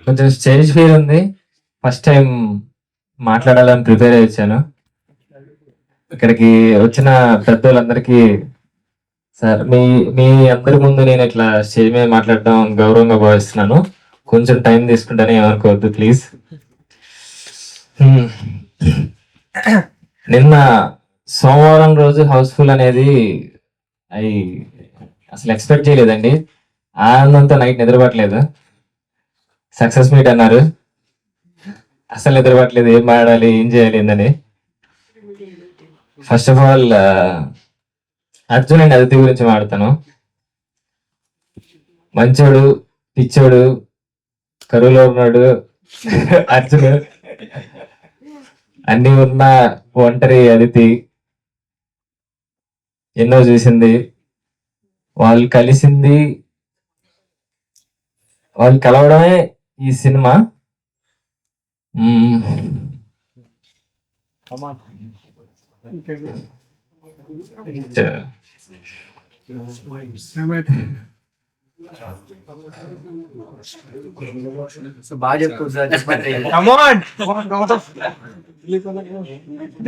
కొంచెం stage feel ఉంది. First time మాట్లాడాలని ప్రిపేర్ అయ్యాను. ఇక్కడికి వచ్చిన పెద్దోళ్ళందరికీ సార్, మీ అందరి ముందు నేను ఇట్లా స్టేజ్ మీద మాట్లాడడం గౌరవంగా భావిస్తున్నాను. కొంచెం టైం తీసుకుంటానే ఏమనుకోవద్దు ప్లీజ్. నిన్న సోమవారం రోజు హౌస్ఫుల్ అనేది అసలు ఎక్స్పెక్ట్ చేయలేదండి. ఆనందంతో నైట్ నిద్రపట్టలేదు. సక్సెస్ మీట్ అన్నారు, అసలు నిద్రపట్టలేదు. ఏం ఆడాలి, ఏం చేయాలి ఏందని. First of all Arjun and Aditi గురించి మాడతాను. మంచోడు, పిచ్చోడు, కరువులో ఉన్నాడు అర్జున్. అన్ని ఉన్న ఒంటరి అదితి. ఎన్నో చూసింది. వాళ్ళు కలిసింది, వాళ్ళు కలవడమే ఈ సినిమా.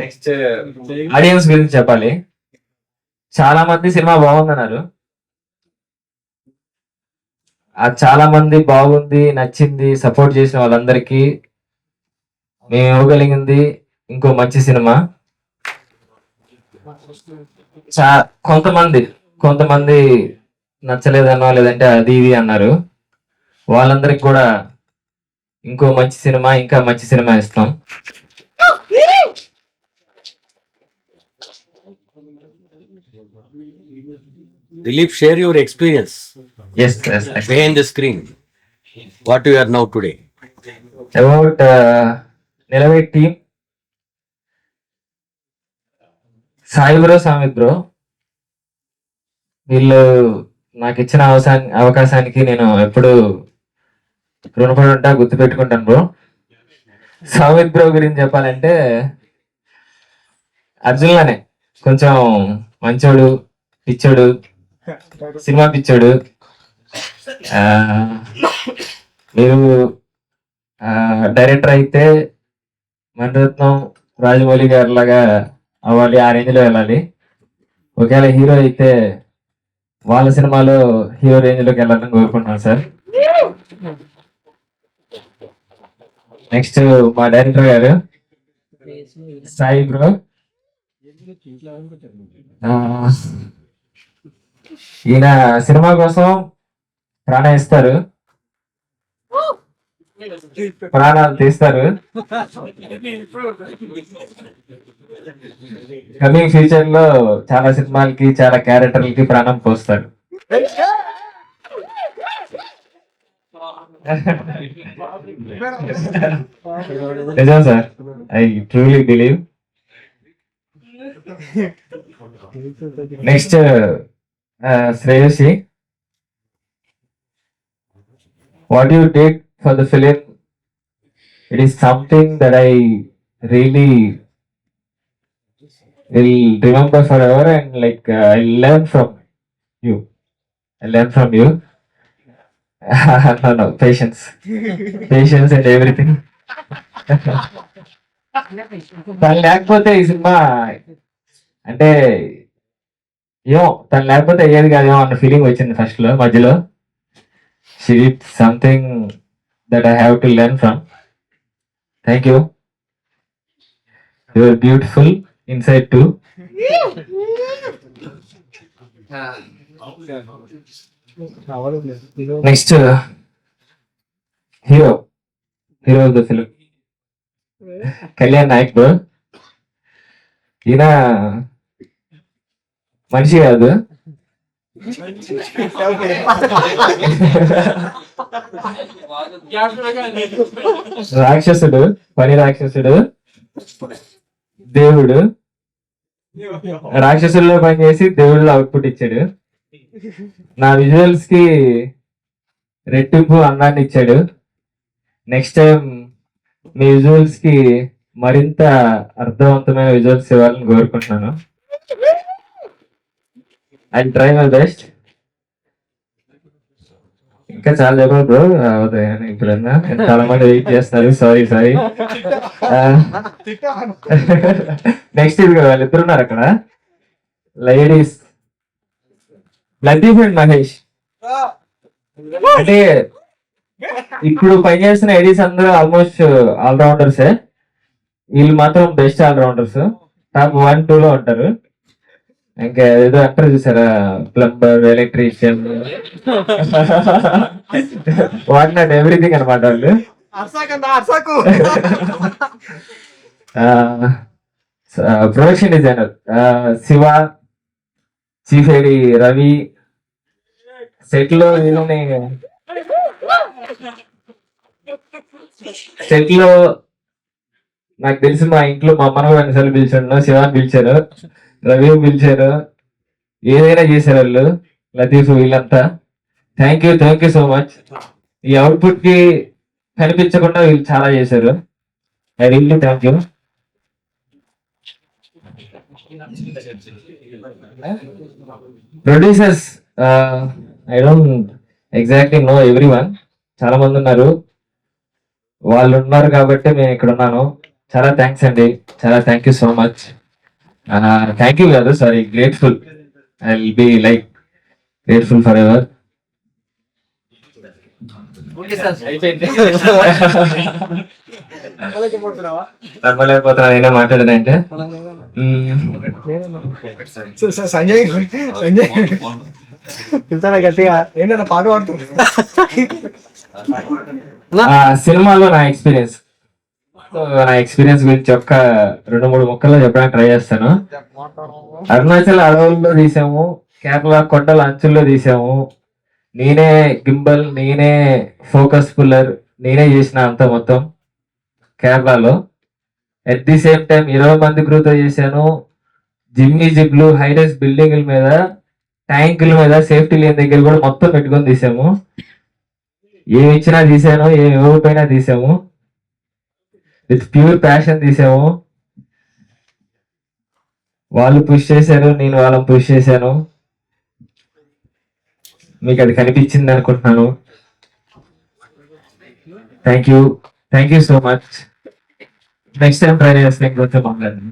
నెక్స్ట్ ఆడియన్స్ గురించి చెప్పాలి. చాలా మంది సినిమా బాగుందన్నారు. చాలా మంది బాగుంది, నచ్చింది, సపోర్ట్ చేసిన వాళ్ళందరికీ మేము ఇవ్వగలిగింది ఇంకో మంచి సినిమా. కొంతమంది నచ్చలేదనో లేదంటే అది ఇది అన్నారు. వాళ్ళందరికి కూడా ఇంకో మంచి సినిమా, ఇంకా మంచి సినిమా ఇస్తాం. Dilip, share your experience. Yes. Behind the screen, what you are now today. About Nilavai team, Sai bro, Samith bro, వీళ్ళు నాకు ఇచ్చిన అవకాశానికి నేను ఎప్పుడు రుణపడి ఉంటా, గుర్తుపెట్టుకుంటాను బ్రో. సామిత్ బ్రో గురించి చెప్పాలంటే అర్జున్లానే కొంచెం మంచోడు, పిచ్చోడు, సినిమా పిచ్చోడు. మీరు డైరెక్టర్ అయితే మణిరత్నం, రాజమౌళి గారి లాగా అవ్వాలి, ఆ రేంజ్ లో వెళ్ళాలి. ఒకవేళ హీరో అయితే వాళ్ళ సినిమాలో హీరో రేంజ్ లోకి వెళ్ళాలని కోరుకుంటున్నాను సార్. నెక్స్ట్ మా డైరెక్టర్ గారు సాయి బ్రో. ఈయన సినిమా కోసం ప్రాణం ఇస్తారు, ప్రాణాలు తీస్తారు. కమింగ్ ఫ్యూచర్ లో చాలా సినిమాలకి, చాలా క్యారెక్టర్లకి ప్రాణం పోస్తారు. నిజం sir, I truly believe. Next Shreyasi, what you did for the film, it is something that I really will remember forever, and like I learn from you. No, patience and everything. తను లేకపోతే ఈ సినిమా అంటే ఏమో, తను లేకపోతే అయ్యేది కాదేమో అన్న ఫీలింగ్ వచ్చింది ఫస్ట్ లో, మధ్యలో. She did something that I have to learn from. Thank you. You are beautiful inside too. Next hero of the film, Kalyan Naik bro. ఈయన మనిషి కాదు, రాక్షసుడు, పని రాక్షసుడు, దేవుడు. రాక్షసుల్లో పనిచేసి దేవుడిలో అవుట్పుట్ ఇచ్చాడు. నా విజువల్స్ కి రెట్టింపు అందాన్ని ఇచ్చాడు. నెక్స్ట్ టైం మీ విజువల్స్ కి మరింత అర్థవంతమైన విజువల్స్ ఇవ్వాలని కోరుకుంటున్నాను. I try my best. ఇంకా చాలా చెప్పాలి బ్రో, ఇప్పుడన్నా చాలా మంది వెయిట్ చేస్తారు. సారీ. నెక్స్ట్ ఇది వాళ్ళిద్దరు ఉన్నారు అక్కడ లేడీస్, లతీఫ్ అండ్ మహేష్. అంటే ఇప్పుడు పనిచేస్తున్న ఎడీస్ అందరూ ఆల్మోస్ట్ ఆల్రౌండర్సే. వీళ్ళు మాత్రం బెస్ట్ ఆల్రౌండర్స్, టాప్ 1, 2 లో ఉంటారు. ఇంకా ఏదో అంటారు చూసారా, plumber, electrician, what not everything అనమాట వాళ్ళు. Production designer Siva, chief AD Ravi, set లో నాకు తెలిసి మా ఇంట్లో మా అమ్మను కూడా అన్నిసార్లు పిలిచాడు, శివాని పిలిచారు, రవి పిలిచారు, ఏదైనా చేశారు వాళ్ళు, లతీఫ్, వీళ్ళంతా. Thank you so much. ఈ అవుట్పుట్ కి కనిపించకుండా వీళ్ళు చాలా చేశారు. I really thank you. Producers, I don't exactly know everyone. చాలా మంది ఉన్నారు, వాళ్ళు ఉన్నారు కాబట్టి నేను ఇక్కడ ఉన్నాను. చాలా థ్యాంక్స్ అండి, చాలా thank you so much. Thank you కాదు, sorry, grateful. I will be like grateful forever. నమ్మలేకపోతున్నా నేనే మాట్లాడదంటే. సంజయ్ గట్టిగా ఏంటన్నా పాట పాడుతుంది. సినిమాలో నా ఎక్స్పీరియన్స్ గురించి ఒక 2-3 ముక్కల్లో చెప్పడానికి ట్రై చేస్తాను. అరుణాచల్ అడవుల్లో తీసాము, కేరళ కొండల అంచుల్లో తీసాము. నేనే గింబల్, నేనే ఫోకస్ పుల్లర్, నేనే చేసిన అంత మొత్తం కేరళలో. అట్ ది సేమ్ టైం 20 మంది క్రూతో చేశాను. జిమ్నీ జిప్లు, హైరైస్ బిల్డింగ్ల మీద, ట్యాంకుల మీద, సేఫ్టీ లేని దగ్గర కూడా మొత్తం పెట్టుకొని తీసాము. ఏమి ఇచ్చినా తీసాను, ఏమి ఇవ్వకపోయినా తీసాము. విత్ ప్యూర్ ప్యాషన్ తీసాము. వాళ్ళు పుష్ చేశారు, నేను వాళ్ళని పుష్ చేశాను. మీకు అది కనిపించింది అనుకుంటున్నాను. Thank you so much. Next time try చేస్తే ఇంకొంచెం మాట్లాడండి.